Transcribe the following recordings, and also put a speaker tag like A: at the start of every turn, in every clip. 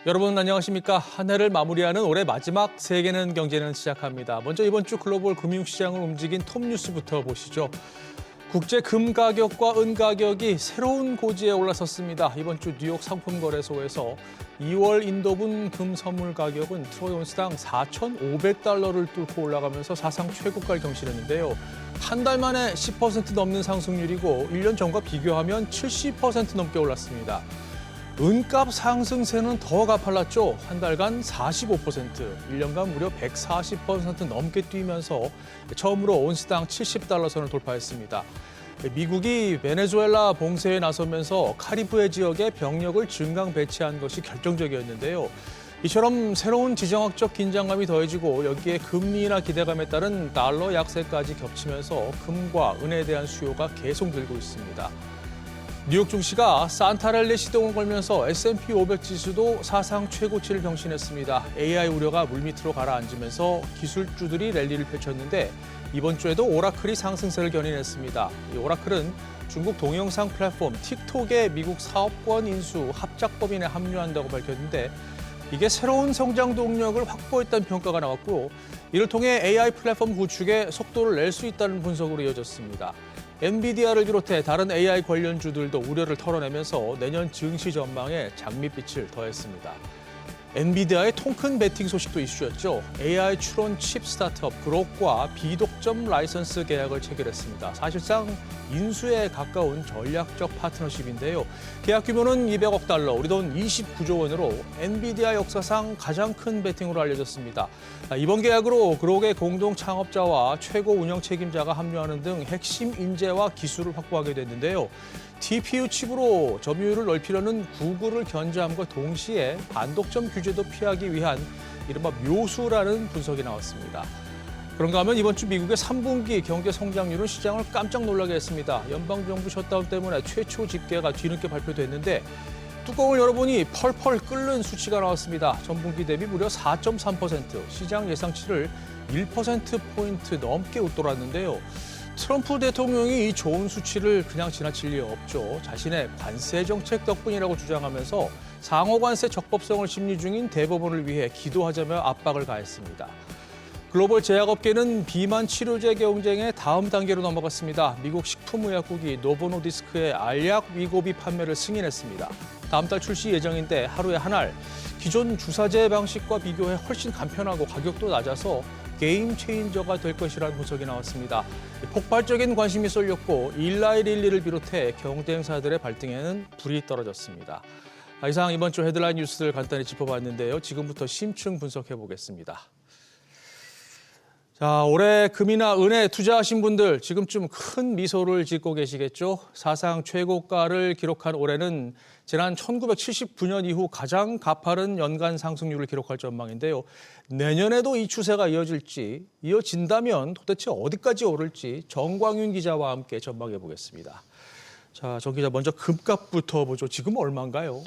A: 여러분 안녕하십니까? 한 해를 마무리하는 올해 마지막 세계는 경제는 시작합니다. 먼저 이번 주 글로벌 금융시장을 움직인 톱 뉴스부터 보시죠. 국제 금 가격과 은 가격이 새로운 고지에 올라섰습니다. 이번 주 뉴욕 상품거래소에서 2월 인도분 금 선물 가격은 트로이 온스당 4,500달러를 뚫고 올라가면서 사상 최고가를 경신했는데요. 한 달 만에 10% 넘는 상승률이고 1년 전과 비교하면 70% 넘게 올랐습니다. 은값 상승세는 더 가팔랐죠. 한 달간 45%, 1년간 무려 140% 넘게 뛰면서 처음으로 온스당 70달러 선을 돌파했습니다. 미국이 베네수엘라 봉쇄에 나서면서 카리브해 지역에 병력을 증강 배치한 것이 결정적이었는데요. 이처럼 새로운 지정학적 긴장감이 더해지고 여기에 금리 인하 기대감에 따른 달러 약세까지 겹치면서 금과 은에 대한 수요가 계속 늘고 있습니다. 뉴욕 증시가 산타랠리 시동을 걸면서 S&P 500 지수도 사상 최고치를 경신했습니다. AI 우려가 물밑으로 가라앉으면서 기술주들이 랠리를 펼쳤는데 이번 주에도 오라클이 상승세를 견인했습니다. 이 오라클은 중국 동영상 플랫폼 틱톡의 미국 사업권 인수 합작법인에 합류한다고 밝혔는데 이게 새로운 성장 동력을 확보했다는 평가가 나왔고 이를 통해 AI 플랫폼 구축에 속도를 낼 수 있다는 분석으로 이어졌습니다. 엔비디아를 비롯해 다른 AI 관련주들도 우려를 털어내면서 내년 증시 전망에 장밋빛을 더했습니다. 엔비디아의 통큰 베팅 소식도 이슈였죠. AI 추론 칩 스타트업 그록과 비독점 라이선스 계약을 체결했습니다. 사실상 인수에 가까운 전략적 파트너십인데요. 계약 규모는 200억 달러, 우리 돈 29조 원으로 엔비디아 역사상 가장 큰 베팅으로 알려졌습니다. 이번 계약으로 그록의 공동 창업자와 최고 운영 책임자가 합류하는 등 핵심 인재와 기술을 확보하게 됐는데요. TPU 칩으로 점유율을 넓히려는 구글을 견제함과 동시에 반독점 규제도 피하기 위한 이른바 묘수라는 분석이 나왔습니다. 그런가 하면 이번 주 미국의 3분기 경제 성장률은 시장을 깜짝 놀라게 했습니다. 연방정부 셧다운 때문에 최초 집계가 뒤늦게 발표됐는데 뚜껑을 열어보니 펄펄 끓는 수치가 나왔습니다. 전분기 대비 무려 4.3%, 시장 예상치를 1%포인트 넘게 웃돌았는데요. 트럼프 대통령이 이 좋은 수치를 그냥 지나칠 리 없죠. 자신의 관세 정책 덕분이라고 주장하면서 상호 관세 적법성을 심리 중인 대법원을 위해 기도하자며 압박을 가했습니다. 글로벌 제약업계는 비만 치료제 경쟁의 다음 단계로 넘어갔습니다. 미국 식품의약국이 노보노디스크의 알약 위고비 판매를 승인했습니다. 다음 달 출시 예정인데 하루에 한 알, 기존 주사제 방식과 비교해 훨씬 간편하고 가격도 낮아서 게임 체인저가 될 것이라는 분석이 나왔습니다. 폭발적인 관심이 쏠렸고 일라이릴리를 비롯해 경쟁사들의 발등에는 불이 떨어졌습니다. 이상 이번 주 헤드라인 뉴스를 간단히 짚어봤는데요. 지금부터 심층 분석해 보겠습니다. 자, 올해 금이나 은에 투자하신 분들 지금쯤 큰 미소를 짓고 계시겠죠? 사상 최고가를 기록한 올해는 지난 1979년 이후 가장 가파른 연간 상승률을 기록할 전망인데요. 내년에도 이 추세가 이어진다면 도대체 어디까지 오를지 정광윤 기자와 함께 전망해 보겠습니다. 자, 정 기자 먼저 금값부터 보죠. 지금 얼마인가요?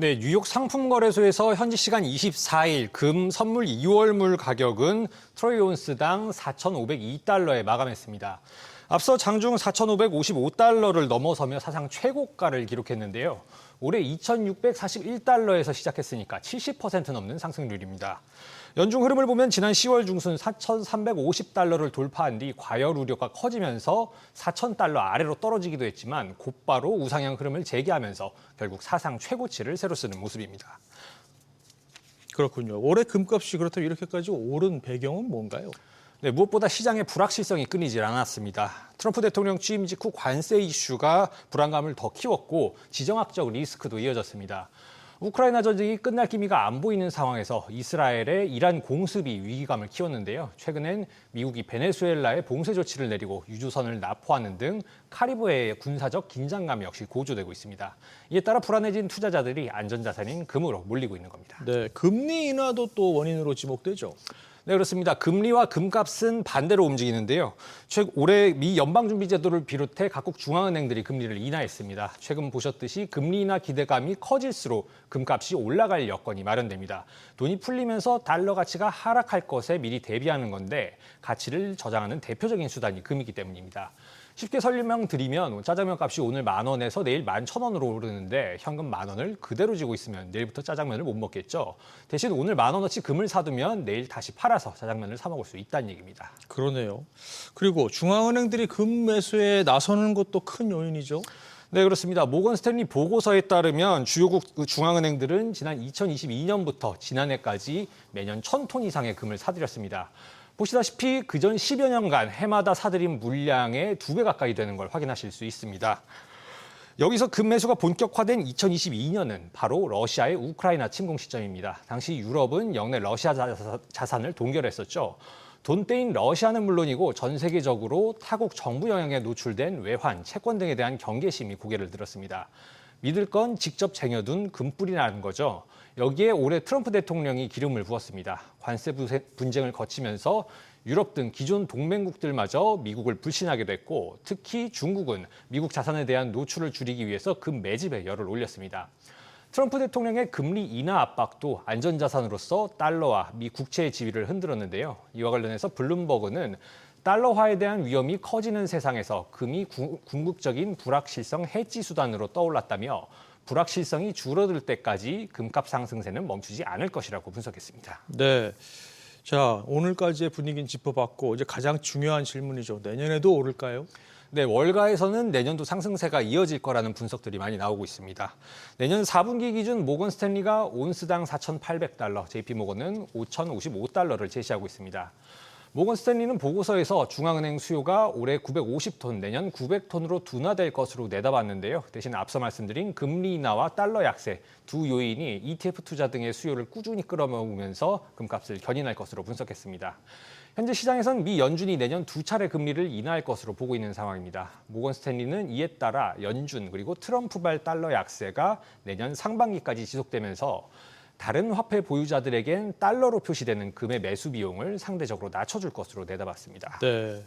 B: 네, 뉴욕 상품거래소에서 현지 시간 24일 금 선물 2월물 가격은 트로이 온스당 4,502달러에 마감했습니다. 앞서 장중 4,555달러를 넘어서며 사상 최고가를 기록했는데요. 올해 2,641달러에서 시작했으니까 70% 넘는 상승률입니다. 연중 흐름을 보면 지난 10월 중순 4,350달러를 돌파한 뒤 과열 우려가 커지면서 4,000달러 아래로 떨어지기도 했지만 곧바로 우상향 흐름을 재개하면서 결국 사상 최고치를 새로 쓰는 모습입니다.
A: 그렇군요. 올해 금값이 그렇다면 이렇게까지 오른 배경은 뭔가요?
B: 네, 무엇보다 시장의 불확실성이 끊이질 않았습니다. 트럼프 대통령 취임 직후 관세 이슈가 불안감을 더 키웠고 지정학적 리스크도 이어졌습니다. 우크라이나 전쟁이 끝날 기미가 안 보이는 상황에서 이스라엘의 이란 공습이 위기감을 키웠는데요. 최근엔 미국이 베네수엘라에 봉쇄 조치를 내리고 유조선을 납포하는 등 카리브해의 군사적 긴장감 역시 고조되고 있습니다. 이에 따라 불안해진 투자자들이 안전자산인 금으로 몰리고 있는 겁니다.
A: 네, 금리 인하도 또 원인으로 지목되죠.
B: 네, 그렇습니다. 금리와 금값은 반대로 움직이는데요. 올해 미 연방준비제도를 비롯해 각국 중앙은행들이 금리를 인하했습니다. 최근 보셨듯이 금리 인하 기대감이 커질수록 금값이 올라갈 여건이 마련됩니다. 돈이 풀리면서 달러 가치가 하락할 것에 미리 대비하는 건데 가치를 저장하는 대표적인 수단이 금이기 때문입니다. 쉽게 설명드리면 짜장면 값이 오늘 10,000원에서 내일 11,000원으로 오르는데 현금 10,000원을 그대로 쥐고 있으면 내일부터 짜장면을 못 먹겠죠. 대신 오늘 10,000원어치 금을 사두면 내일 다시 팔아서 짜장면을 사 먹을 수 있다는 얘기입니다.
A: 그러네요. 그리고 중앙은행들이 금 매수에 나서는 것도 큰 요인이죠.
B: 네, 그렇습니다. 모건 스탠리 보고서에 따르면 주요국 중앙은행들은 지난 2022년부터 지난해까지 매년 1,000톤 이상의 금을 사들였습니다. 보시다시피 그전 10여 년간 해마다 사들인 물량의 2배 가까이 되는 걸 확인하실 수 있습니다. 여기서 금 매수가 본격화된 2022년은 바로 러시아의 우크라이나 침공 시점입니다. 당시 유럽은 영내 러시아 자산을 동결했었죠. 돈떼인 러시아는 물론이고 전 세계적으로 타국 정부 영향에 노출된 외환, 채권 등에 대한 경계심이 고개를 들었습니다. 믿을 건 직접 쟁여둔 금뿔이라는 거죠. 여기에 올해 트럼프 대통령이 기름을 부었습니다. 관세 분쟁을 거치면서 유럽 등 기존 동맹국들마저 미국을 불신하게 됐고 특히 중국은 미국 자산에 대한 노출을 줄이기 위해서 금 매집에 열을 올렸습니다. 트럼프 대통령의 금리 인하 압박도 안전자산으로서 달러와 미 국채의 지위를 흔들었는데요. 이와 관련해서 블룸버그는 달러화에 대한 위험이 커지는 세상에서 금이 궁극적인 불확실성 해지 수단으로 떠올랐다며 불확실성이 줄어들 때까지 금값 상승세는 멈추지 않을 것이라고 분석했습니다.
A: 네. 자, 오늘까지의 분위기는 짚어봤고 이제 가장 중요한 질문이죠. 내년에도 오를까요?
B: 네, 월가에서는 내년도 상승세가 이어질 거라는 분석들이 많이 나오고 있습니다. 내년 4분기 기준 모건 스탠리가 온스당 4,800달러, JP모건은 5,055달러를 제시하고 있습니다. 모건 스탠리는 보고서에서 중앙은행 수요가 올해 950톤, 내년 900톤으로 둔화될 것으로 내다봤는데요. 대신 앞서 말씀드린 금리 인하와 달러 약세 두 요인이 ETF 투자 등의 수요를 꾸준히 끌어모으면서 금값을 견인할 것으로 분석했습니다. 현재 시장에선 미 연준이 내년 2차례 금리를 인하할 것으로 보고 있는 상황입니다. 모건 스탠리는 이에 따라 연준 그리고 트럼프발 달러 약세가 내년 상반기까지 지속되면서 다른 화폐 보유자들에겐 달러로 표시되는 금의 매수 비용을 상대적으로 낮춰줄 것으로 내다봤습니다.
A: 네.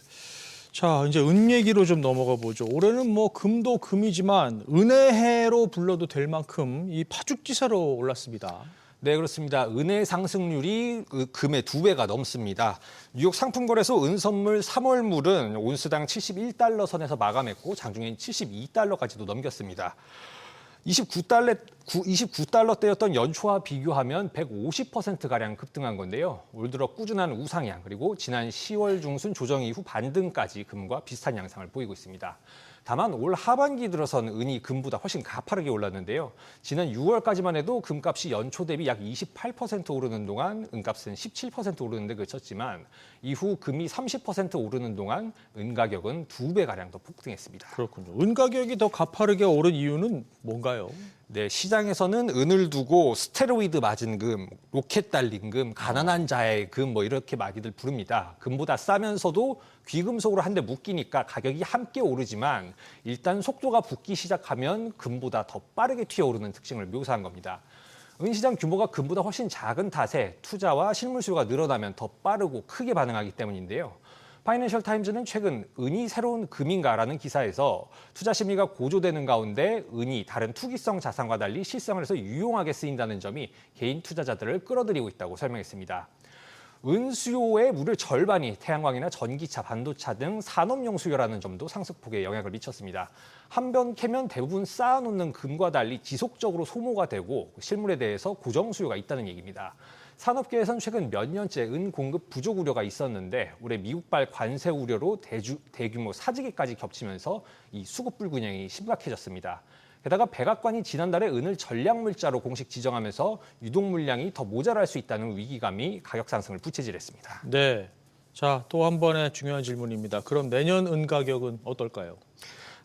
A: 자, 이제 은 얘기로 좀 넘어가 보죠. 올해는 뭐 금도 금이지만 은혜해로 불러도 될 만큼 이 파죽지세로 올랐습니다.
B: 네, 그렇습니다. 은의 상승률이 금의 2배가 넘습니다. 뉴욕 상품거래소 은선물 3월물은 온스당 71달러 선에서 마감했고 장중엔 72달러까지도 넘겼습니다. 29달러대였던 연초와 비교하면 150%가량 급등한 건데요. 올 들어 꾸준한 우상향 그리고 지난 10월 중순 조정 이후 반등까지 금과 비슷한 양상을 보이고 있습니다. 다만 올 하반기 들어선 은이 금보다 훨씬 가파르게 올랐는데요. 지난 6월까지만 해도 금값이 연초 대비 약 28% 오르는 동안 은값은 17% 오르는 데 그쳤지만 이후 금이 30% 오르는 동안 은 가격은 2배가량 더 폭등했습니다.
A: 그렇군요. 은 가격이 더 가파르게 오른 이유는 뭔가요?
B: 네, 시장에서는 은을 두고 스테로이드 맞은 금, 로켓 달린 금, 가난한 자의 금 뭐 이렇게 많이들 부릅니다. 금보다 싸면서도 귀금속으로 한 대 묶이니까 가격이 함께 오르지만 일단 속도가 붙기 시작하면 금보다 더 빠르게 튀어오르는 특징을 묘사한 겁니다. 은시장 규모가 금보다 훨씬 작은 탓에 투자와 실물 수요가 늘어나면 더 빠르고 크게 반응하기 때문인데요. 파이낸셜 타임즈는 최근 은이 새로운 금인가라는 기사에서 투자 심리가 고조되는 가운데 은이 다른 투기성 자산과 달리 실생활에서 유용하게 쓰인다는 점이 개인 투자자들을 끌어들이고 있다고 설명했습니다. 은 수요의 무려 절반이 태양광이나 전기차, 반도체 등 산업용 수요라는 점도 상승폭에 영향을 미쳤습니다. 한 번 캐면 대부분 쌓아놓는 금과 달리 지속적으로 소모가 되고 실물에 대해서 고정 수요가 있다는 얘기입니다. 산업계에선 최근 몇 년째 은 공급 부족 우려가 있었는데 올해 미국발 관세 우려로 대규모 사재기까지 겹치면서 이 수급 불균형이 심각해졌습니다. 게다가 백악관이 지난달에 은을 전략물자로 공식 지정하면서 유동 물량이 더 모자랄 수 있다는 위기감이 가격 상승을 부채질했습니다.
A: 네. 자, 또 한 번의 중요한 질문입니다. 그럼 내년 은 가격은 어떨까요?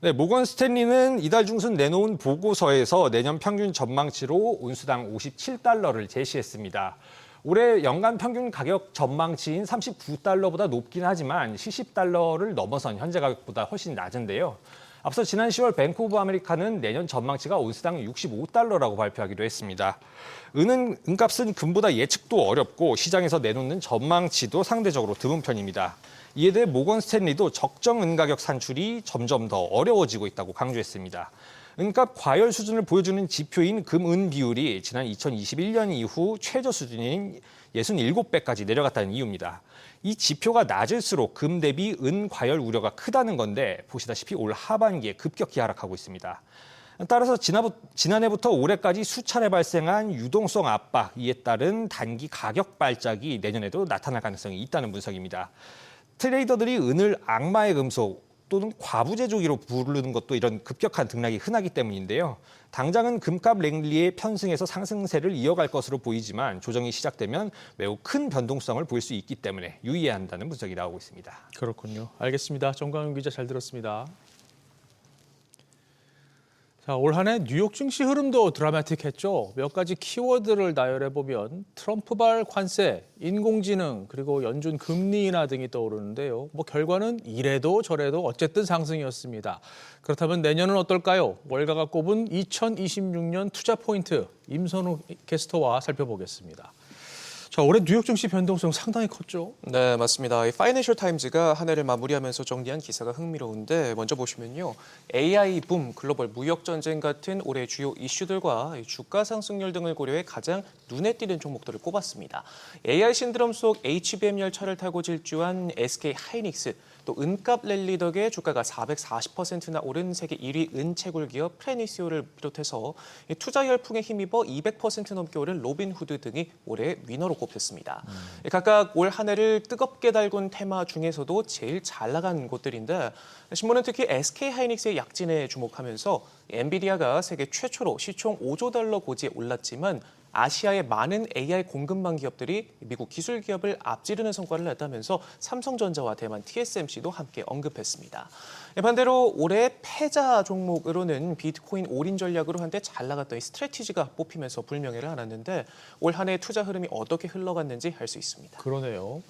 B: 네, 모건 스탠리는 이달 중순 내놓은 보고서에서 내년 평균 전망치로 온수당 57달러를 제시했습니다. 올해 연간 평균 가격 전망치인 39달러보다 높긴 하지만 70달러를 넘어선 현재 가격보다 훨씬 낮은데요. 앞서 지난 10월 뱅크 오브 아메리카는 내년 전망치가 온스당 65달러라고 발표하기도 했습니다. 은값은 금보다 예측도 어렵고 시장에서 내놓는 전망치도 상대적으로 드문 편입니다. 이에 대해 모건 스탠리도 적정 은 가격 산출이 점점 더 어려워지고 있다고 강조했습니다. 은값 과열 수준을 보여주는 지표인 금-은 비율이 지난 2021년 이후 최저 수준인 67배까지 내려갔다는 이유입니다. 이 지표가 낮을수록 금 대비 은 과열 우려가 크다는 건데 보시다시피 올 하반기에 급격히 하락하고 있습니다. 따라서 지난해부터 올해까지 수차례 발생한 유동성 압박, 이에 따른 단기 가격 발작이 내년에도 나타날 가능성이 있다는 분석입니다. 트레이더들이 은을 악마의 금속 또는 과부제조기로 부르는 것도 이런 급격한 등락이 흔하기 때문인데요. 당장은 금값 랠리의 편승에서 상승세를 이어갈 것으로 보이지만 조정이 시작되면 매우 큰 변동성을 보일 수 있기 때문에 유의해야 한다는 분석이 나오고 있습니다.
A: 그렇군요. 알겠습니다. 정광훈 기자 잘 들었습니다. 자, 올 한 해 뉴욕 증시 흐름도 드라마틱했죠. 몇 가지 키워드를 나열해보면 트럼프발 관세, 인공지능, 그리고 연준 금리 인하 등이 떠오르는데요. 결과는 이래도 저래도 어쨌든 상승이었습니다. 그렇다면 내년은 어떨까요? 월가가 꼽은 2026년 투자 포인트, 임선우 캐스터와 살펴보겠습니다. 자, 올해 뉴욕 증시 변동성 상당히 컸죠?
C: 네, 맞습니다. 이 파이낸셜 타임즈가 한 해를 마무리하면서 정리한 기사가 흥미로운데 먼저 보시면요. AI 붐, 글로벌 무역 전쟁 같은 올해 주요 이슈들과 주가 상승률 등을 고려해 가장 눈에 띄는 종목들을 꼽았습니다. AI 신드롬 속 HBM 열차를 타고 질주한 SK 하이닉스, 또 은값 랠리 덕에 주가가 440%나 오른 세계 1위 은채굴 기업 프레니시오를 비롯해서 투자 열풍에 힘입어 200% 넘게 오른 로빈후드 등이 올해 위너로 꼽혔습니다. 각각 올 한 해를 뜨겁게 달군 테마 중에서도 제일 잘 나간 곳들인데 신문은 특히 SK 하이닉스의 약진에 주목하면서 엔비디아가 세계 최초로 시총 5조 달러 고지에 올랐지만 아시아의 많은 AI 공급망 기업들이 미국 기술 기업을 앞지르는 성과를 냈다면서 삼성전자와 대만 TSMC도 함께 언급했습니다. 반대로 올해 패자 종목으로는 비트코인 올인 전략으로 한때 잘 나갔던 이 스트래티지가 뽑히면서 불명예를 안았는데 올 한 해 투자 흐름이 어떻게 흘러갔는지 알 수 있습니다.
A: 그러네요.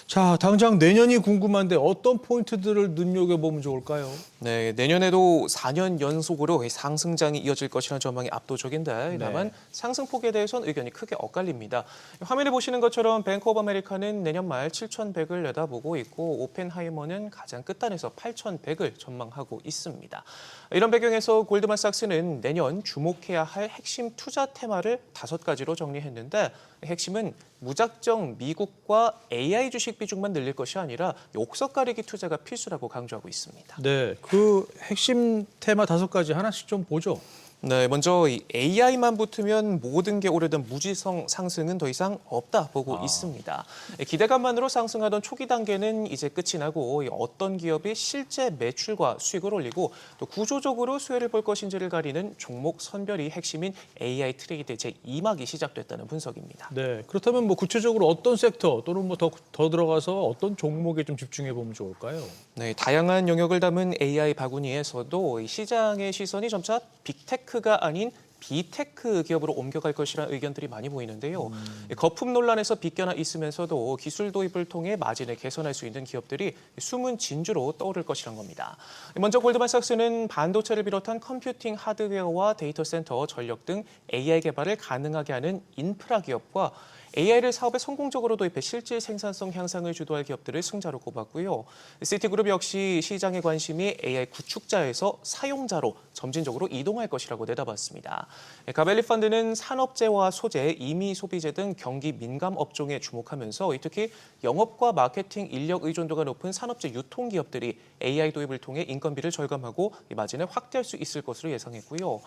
A: 자, 당장 내년이 궁금한데 어떤 포인트들을 눈여겨보면 좋을까요?
C: 네, 내년에도 4년 연속으로 상승장이 이어질 것이라는 전망이 압도적인데 다만 상승폭에 대해서는 의견이 크게 엇갈립니다. 화면에 보시는 것처럼 뱅크 오브 아메리카는 내년 말 7,100을 내다보고 있고 오펜하이머는 가장 끝단에서 8,100을 전망하고 있습니다. 이런 배경에서 골드만삭스는 내년 주목해야 할 핵심 투자 테마를 5가지로 정리했는데 핵심은 무작정 미국과 AI 주식 비중만 늘릴 것이 아니라 옥석 가리기 투자가 필수라고 강조하고 있습니다.
A: 네, 그 핵심 테마 5가지 하나씩 좀 보죠.
C: 네, 먼저 이 AI만 붙으면 모든 게 오르던 무지성 상승은 더 이상 없다 보고 있습니다. 기대감만으로 상승하던 초기 단계는 이제 끝이 나고 어떤 기업이 실제 매출과 수익을 올리고 또 구조적으로 수혜를 볼 것인지를 가리는 종목 선별이 핵심인 AI 트레이드 제2막이 시작됐다는 분석입니다.
A: 네, 그렇다면 구체적으로 어떤 섹터 또는 더 들어가서 어떤 종목에 좀 집중해 보면 좋을까요?
C: 네, 다양한 영역을 담은 AI 바구니에서도 시장의 시선이 점차 빅테크가 아닌 비테크 기업으로 옮겨갈 것이라는 의견들이 많이 보이는데요. 거품 논란에서 빗겨나 있으면서도 기술 도입을 통해 마진을 개선할 수 있는 기업들이 숨은 진주로 떠오를 것이란 겁니다. 먼저 골드만삭스는 반도체를 비롯한 컴퓨팅 하드웨어와 데이터 센터, 전력 등 AI 개발을 가능하게 하는 인프라 기업과 AI를 사업에 성공적으로 도입해 실질 생산성 향상을 주도할 기업들을 승자로 꼽았고요. 시티그룹 역시 시장의 관심이 AI 구축자에서 사용자로 점진적으로 이동할 것이라고 내다봤습니다. 가벨리 펀드는 산업재와 소재, 임의 소비재 등 경기 민감 업종에 주목하면서 특히 영업과 마케팅 인력 의존도가 높은 산업재 유통기업들이 AI 도입을 통해 인건비를 절감하고 마진을 확대할 수 있을 것으로 예상했고요.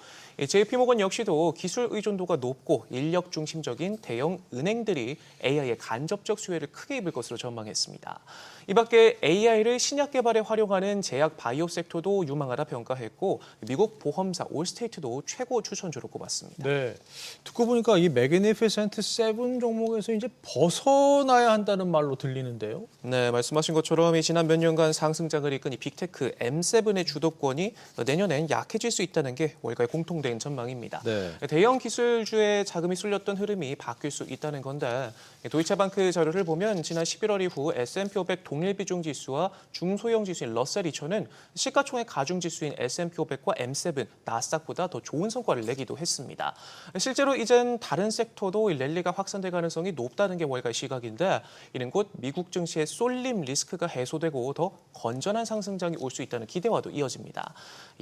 C: JP모건 역시도 기술 의존도가 높고 인력 중심적인 대형 은행들이 AI의 간접적 수혜를 크게 입을 것으로 전망했습니다. 이 밖에 AI를 신약 개발에 활용하는 제약 바이오 섹터도 유망하다 평가했고 미국 보험사 올스테이트도 최고 추천주로 꼽았습니다.
A: 네, 듣고 보니까 이 매그니피센트 7 종목에서 이제 벗어나야 한다는 말로 들리는데요.
C: 네, 말씀하신 것처럼 지난 몇 년간 상승장을 이끈 이 빅테크 M7의 주도권이 내년엔 약해질 수 있다는 게 월가의 공통된 전망입니다.
A: 네.
C: 대형 기술주에 자금이 쏠렸던 흐름이 바뀔 수 있다는 있다는 건데 도이체방크 자료를 보면 지난 11월 이후 S&P 500 동일 비중 지수와 중소형 지수인 러셀 2000은 시가총액 가중 지수인 S&P 500과 M7, 나스닥보다 더 좋은 성과를 내기도 했습니다. 실제로 이젠 다른 섹터도 랠리가 확산될 가능성이 높다는 게 월가의 시각인데 이는 곧 미국 증시의 쏠림 리스크가 해소되고 더 건전한 상승장이 올 수 있다는 기대와도 이어집니다.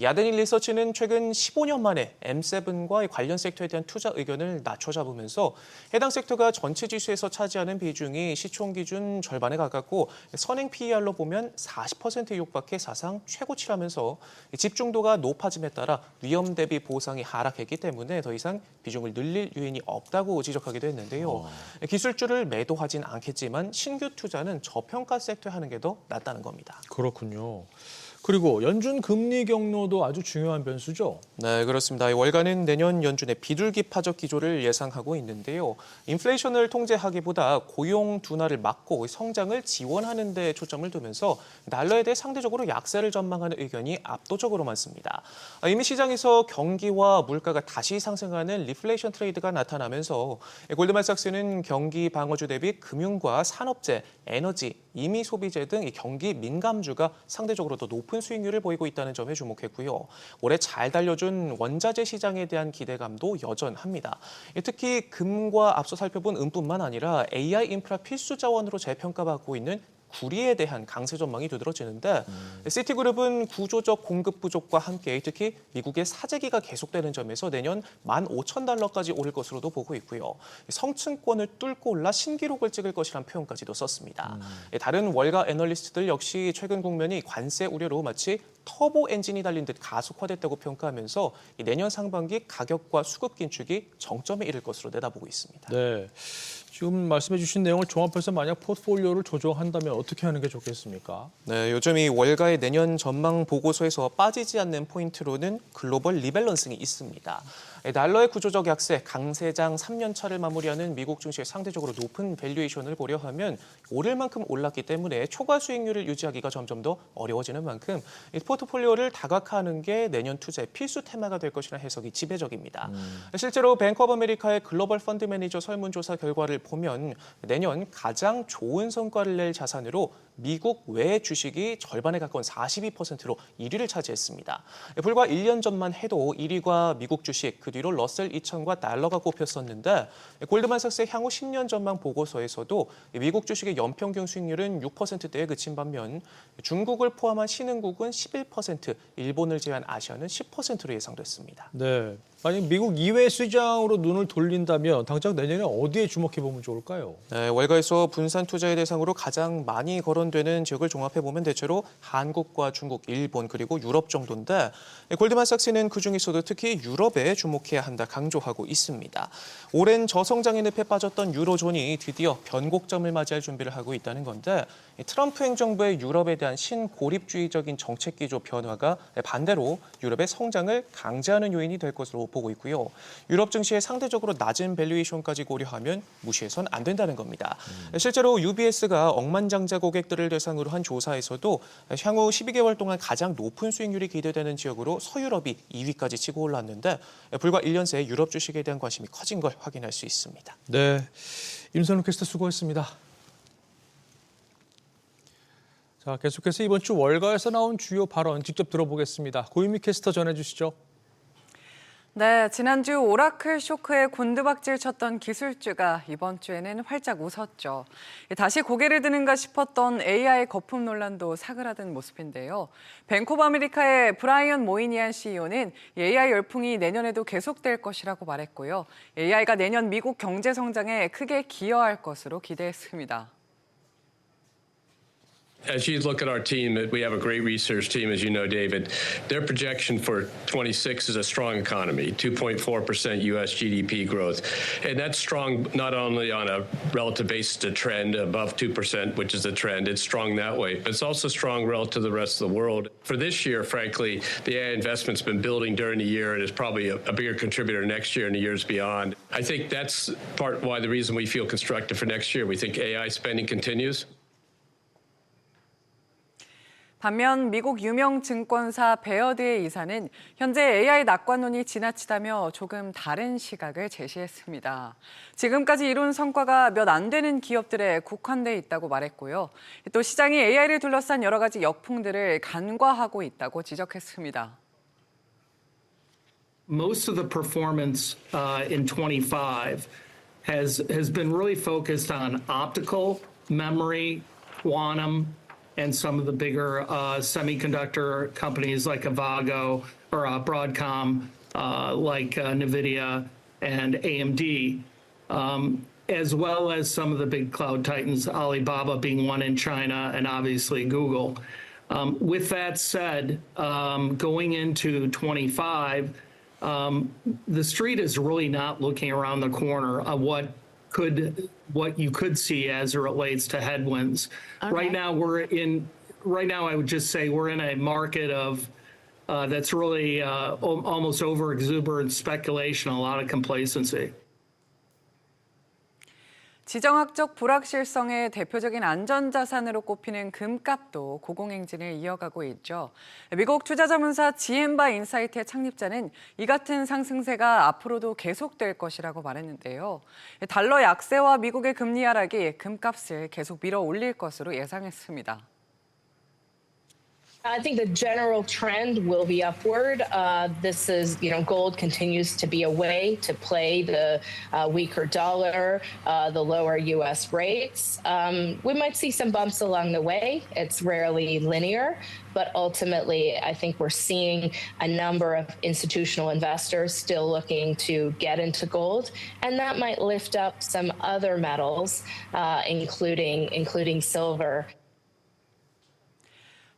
C: 야드니 리서치는 최근 15년 만에 M7과 관련 섹터에 대한 투자 의견을 낮춰잡으면서 해당 섹터가 전체 지수에서 차지하는 비중이 시총 기준 절반에 가깝고 선행 PER로 보면 40%에 육박해 사상 최고치라면서 집중도가 높아짐에 따라 위험 대비 보상이 하락했기 때문에 더 이상 비중을 늘릴 요인이 없다고 지적하기도 했는데요. 기술주를 매도하진 않겠지만 신규 투자는 저평가 섹터에 하는 게 더 낫다는 겁니다.
A: 그렇군요. 그리고 연준 금리 경로도 아주 중요한 변수죠.
C: 네, 그렇습니다. 월가는 내년 연준의 비둘기파적 기조를 예상하고 있는데요. 인플레이션을 통제하기보다 고용 둔화를 막고 성장을 지원하는 데 초점을 두면서 달러에 대해 상대적으로 약세를 전망하는 의견이 압도적으로 많습니다. 이미 시장에서 경기와 물가가 다시 상승하는 리플레이션 트레이드가 나타나면서 골드만삭스는 경기 방어주 대비 금융과 산업재, 에너지, 임의 소비재 등 경기 민감주가 상대적으로 더 높은 수익률을 보이고 있다는 점에 주목했고요. 올해 잘 달려준 원자재 시장에 대한 기대감도 여전합니다. 특히 금과 앞서 살펴본 은뿐만 아니라 AI 인프라 필수 자원으로 재평가받고 있는 구리에 대한 강세 전망이 두드러지는데 시티그룹은 구조적 공급 부족과 함께 특히 미국의 사재기가 계속되는 점에서 내년 15,000달러까지 오를 것으로도 보고 있고요. 성층권을 뚫고 올라 신기록을 찍을 것이란 표현까지도 썼습니다. 다른 월가 애널리스트들 역시 최근 국면이 관세 우려로 마치 터보 엔진이 달린 듯 가속화됐다고 평가하면서 내년 상반기 가격과 수급 긴축이 정점에 이를 것으로 내다보고 있습니다.
A: 네. 지금 말씀해 주신 내용을 종합해서 만약 포트폴리오를 조정한다면 어떻게 하는 게 좋겠습니까?
C: 네, 요즘 이 월가의 내년 전망 보고서에서 빠지지 않는 포인트로는 글로벌 리밸런싱이 있습니다. 달러의 구조적 약세, 강세장 3년 차를 마무리하는 미국 증시의 상대적으로 높은 밸류에이션을 고려하면 오를 만큼 올랐기 때문에 초과 수익률을 유지하기가 점점 더 어려워지는 만큼 이 포트폴리오를 다각화하는 게 내년 투자의 필수 테마가 될 것이라는 해석이 지배적입니다. 실제로 뱅크 오브 아메리카의 글로벌 펀드 매니저 설문조사 결과를 보면 내년 가장 좋은 성과를 낼 자산으로 미국 외 주식이 절반에 가까운 42%로 1위를 차지했습니다. 불과 1년 전만 해도 1위가 미국 주식, 그 뒤로 러셀 2000과 달러가 꼽혔었는데 골드만삭스의 향후 10년 전망 보고서에서도 미국 주식의 연평균 수익률은 6%대에 그친 반면 중국을 포함한 신흥국은 11%, 일본을 제외한 아시아는 10%로 예상됐습니다.
A: 네. 만약 미국 이외 시장으로 눈을 돌린다면 당장 내년에 어디에 주목해 보면 좋을까요?
C: 네, 월가에서 분산 투자의 대상으로 가장 많이 거론되는 지역을 종합해 보면 대체로 한국과 중국, 일본 그리고 유럽 정도인데 골드만삭스는 그중에서도 특히 유럽에 주목해야 한다 강조하고 있습니다. 오랜 저성장의 늪에 빠졌던 유로존이 드디어 변곡점을 맞이할 준비를 하고 있다는 건데 트럼프 행정부의 유럽에 대한 신고립주의적인 정책 기조 변화가 반대로 유럽의 성장을 강제하는 요인이 될 것으로 보고 있고요. 유럽 증시의 상대적으로 낮은 밸류에이션까지 고려하면 무시해선 안 된다는 겁니다. 실제로 UBS가 억만장자 고객들을 대상으로 한 조사에서도 향후 12개월 동안 가장 높은 수익률이 기대되는 지역으로 서유럽이 2위까지 치고 올랐는데 불과 1년 새 유럽 주식에 대한 관심이 커진 걸 확인할 수 있습니다.
A: 네. 임선욱 캐스터 수고했습니다. 자, 계속해서 이번 주 월가에서 나온 주요 발언 직접 들어보겠습니다. 고유미 캐스터 전해주시죠.
D: 네, 지난주 오라클 쇼크에 곤두박질 쳤던 기술주가 이번 주에는 활짝 웃었죠. 다시 고개를 드는가 싶었던 AI 거품 논란도 사그라든 모습인데요. 뱅크 오브 아메리카의 브라이언 모이니안 CEO는 AI 열풍이 내년에도 계속될 것이라고 말했고요. AI가 내년 미국 경제 성장에 크게 기여할 것으로 기대했습니다.
E: As you look at our team, we have a great research team, as you know, David. Their projection for 26 is a strong economy, 2.4% U.S. GDP growth. And that's strong not only on a relative basis to trend above 2%, which is the trend, it's strong that way, but it's also strong relative to the rest of the world. For this year, frankly, the AI investment's been building during the year and is probably a bigger contributor next year and the years beyond. I think that's part why the reason we feel constructive for next year. We think AI spending continues.
D: 반면 미국 유명 증권사 베어드의 이사는 현재 AI 낙관론이 지나치다며 조금 다른 시각을 제시했습니다. 지금까지 이룬 성과가 몇 안 되는 기업들에 국한돼 있다고 말했고요. 또 시장이 AI를 둘러싼 여러 가지 역풍들을 간과하고 있다고 지적했습니다.
F: Most of the performance in 25 has been really focused on optical, memory, quantum, and some of the bigger semiconductor companies like Avago or Broadcom, like NVIDIA and AMD, as well as some of the big cloud titans, Alibaba being one in China, and obviously Google. With that said, going into 25, the street is really not looking around the corner of what you could see as it relates to headwinds.
G: Okay.
F: Right now, I would just say we're in a market of that's really almost over exuberant speculation, a lot of complacency.
D: 지정학적 불확실성의 대표적인 안전자산으로 꼽히는 금값도 고공행진을 이어가고 있죠. 미국 투자자문사 GM바 인사이트의 창립자는 이 같은 상승세가 앞으로도 계속될 것이라고 말했는데요. 달러 약세와 미국의 금리 하락이 금값을 계속 밀어 올릴 것으로 예상했습니다.
G: I think the general trend will be upward. This is, gold continues to be a way to play the weaker dollar, the lower U.S. rates. We might see some bumps along the way. It's rarely linear, but ultimately, I think we're seeing a number of institutional investors still looking to get into gold, and that might lift up some other metals, including silver.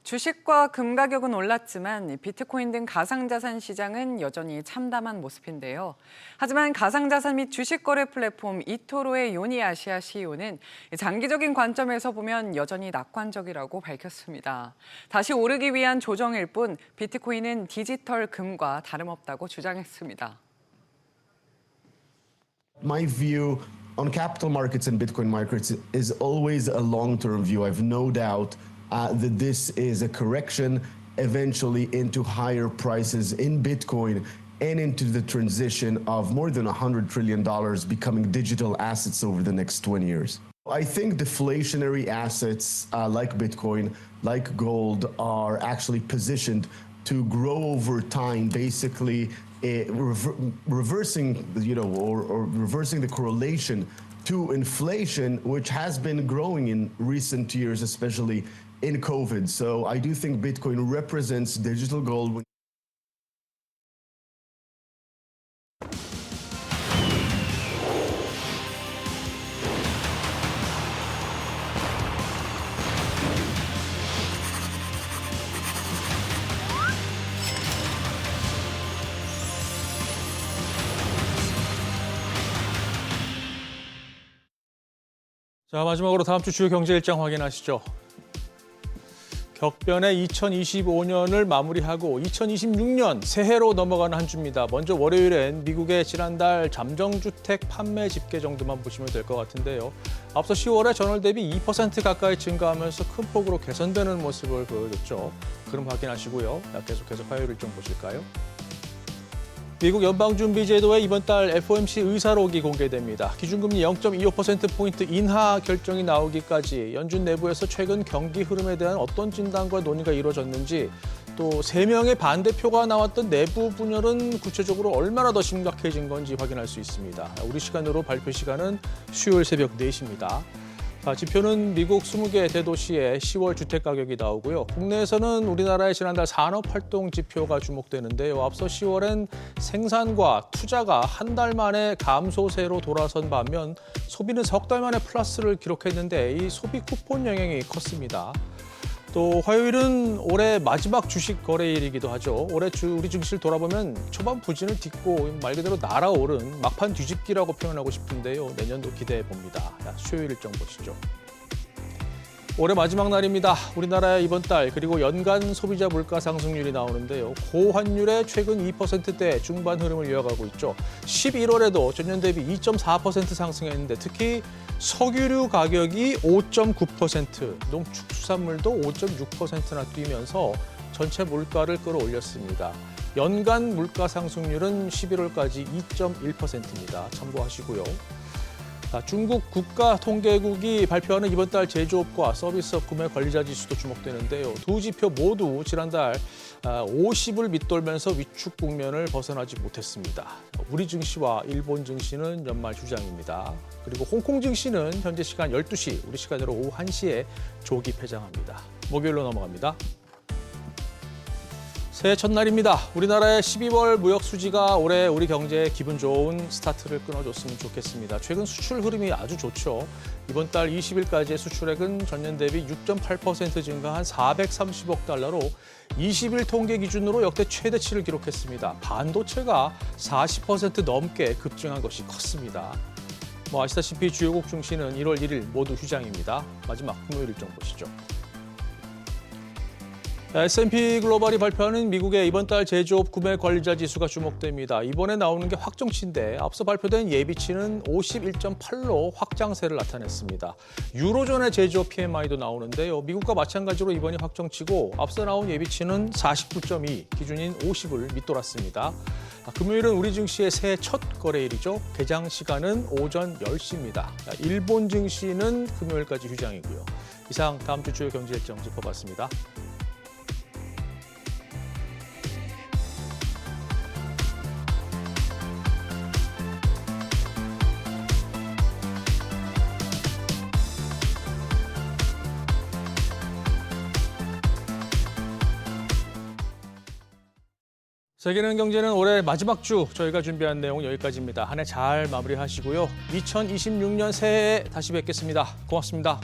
D: 주식과 금 가격은 올랐지만 비트코인 등 가상자산 시장은 여전히 참담한 모습인데요. 하지만 가상자산 및 주식 거래 플랫폼 이토로의 요니 아시아 CEO는 장기적인 관점에서 보면 여전히 낙관적이라고 밝혔습니다. 다시 오르기 위한 조정일 뿐 비트코인은 디지털 금과 다름없다고 주장했습니다.
H: My view on capital markets and Bitcoin markets is always a long-term view. I've no doubt that this is a correction eventually into higher prices in Bitcoin and into the transition of more than $100 trillion becoming digital assets over the next 20 years. I think deflationary assets like Bitcoin, like gold, are actually positioned to grow over time, basically reversing, or reversing the correlation to inflation, which has been growing in recent years, especially in COVID. So I do think Bitcoin represents digital gold.
A: 자, 마지막으로 다음 주 주요 경제 일정 확인하시죠. 격변의 2025년을 마무리하고 2026년 새해로 넘어가는 한 주입니다. 먼저 월요일엔 미국의 지난달 잠정주택 판매 집계 정도만 보시면 될 것 같은데요. 앞서 10월에 전월 대비 2% 가까이 증가하면서 큰 폭으로 개선되는 모습을 보여줬죠. 그럼 확인하시고요. 계속해서 화요일 일정 보실까요? 미국 연방준비제도의 이번 달 FOMC 의사록이 공개됩니다. 기준금리 0.25%포인트 인하 결정이 나오기까지 연준 내부에서 최근 경기 흐름에 대한 어떤 진단과 논의가 이루어졌는지, 또 3명의 반대표가 나왔던 내부 분열은 구체적으로 얼마나 더 심각해진 건지 확인할 수 있습니다. 우리 시간으로 발표 시간은 수요일 새벽 4시입니다. 지표는 미국 20개 대도시의 10월 주택가격이 나오고요. 국내에서는 우리나라의 지난달 산업활동 지표가 주목되는데요. 앞서 10월엔 생산과 투자가 한 달 만에 감소세로 돌아선 반면 소비는 석 달 만에 플러스를 기록했는데 이 소비 쿠폰 영향이 컸습니다. 또 화요일은 올해 마지막 주식 거래일이기도 하죠. 올해 우리 증시를 돌아보면 초반 부진을 딛고 말 그대로 날아오른 막판 뒤집기라고 표현하고 싶은데요. 내년도 기대해 봅니다. 수요일 일정 보시죠. 올해 마지막 날입니다. 우리나라의 이번 달 그리고 연간 소비자 물가 상승률이 나오는데요. 고환율의 최근 2%대 중반 흐름을 이어가고 있죠. 11월에도 전년 대비 2.4% 상승했는데 특히 석유류 가격이 5.9%, 농축수산물도 5.6%나 뛰면서 전체 물가를 끌어올렸습니다. 연간 물가 상승률은 11월까지 2.1%입니다. 참고하시고요. 중국 국가통계국이 발표하는 이번 달 제조업과 서비스업 구매 관리자 지수도 주목되는데요. 두 지표 모두 지난달 50을 밑돌면서 위축 국면을 벗어나지 못했습니다. 우리 증시와 일본 증시는 연말 휴장입니다. 그리고 홍콩 증시는 현재 시간 12시, 우리 시간으로 오후 1시에 조기 폐장합니다. 목요일로 넘어갑니다. 새해 첫날입니다. 우리나라의 12월 무역 수지가 올해 우리 경제에 기분 좋은 스타트를 끊어줬으면 좋겠습니다. 최근 수출 흐름이 아주 좋죠. 이번 달 20일까지의 수출액은 전년 대비 6.8% 증가한 430억 달러로 20일 통계 기준으로 역대 최대치를 기록했습니다. 반도체가 40% 넘게 급증한 것이 컸습니다. 아시다시피 주요국 증시는 1월 1일 모두 휴장입니다. 마지막 금요일 일정 보시죠. S&P 글로벌이 발표하는 미국의 이번 달 제조업 구매 관리자 지수가 주목됩니다. 이번에 나오는 게 확정치인데 앞서 발표된 예비치는 51.8로 확장세를 나타냈습니다. 유로존의 제조업 PMI도 나오는데요. 미국과 마찬가지로 이번이 확정치고 앞서 나온 예비치는 49.2, 기준인 50을 밑돌았습니다. 금요일은 우리 증시의 새해 첫 거래일이죠. 개장 시간은 오전 10시입니다. 일본 증시는 금요일까지 휴장이고요. 이상 다음 주 주요 경제 일정 짚어봤습니다. 세계는 경제는 올해 마지막 주 저희가 준비한 내용 여기까지입니다. 한 해 잘 마무리하시고요. 2026년 새해에 다시 뵙겠습니다. 고맙습니다.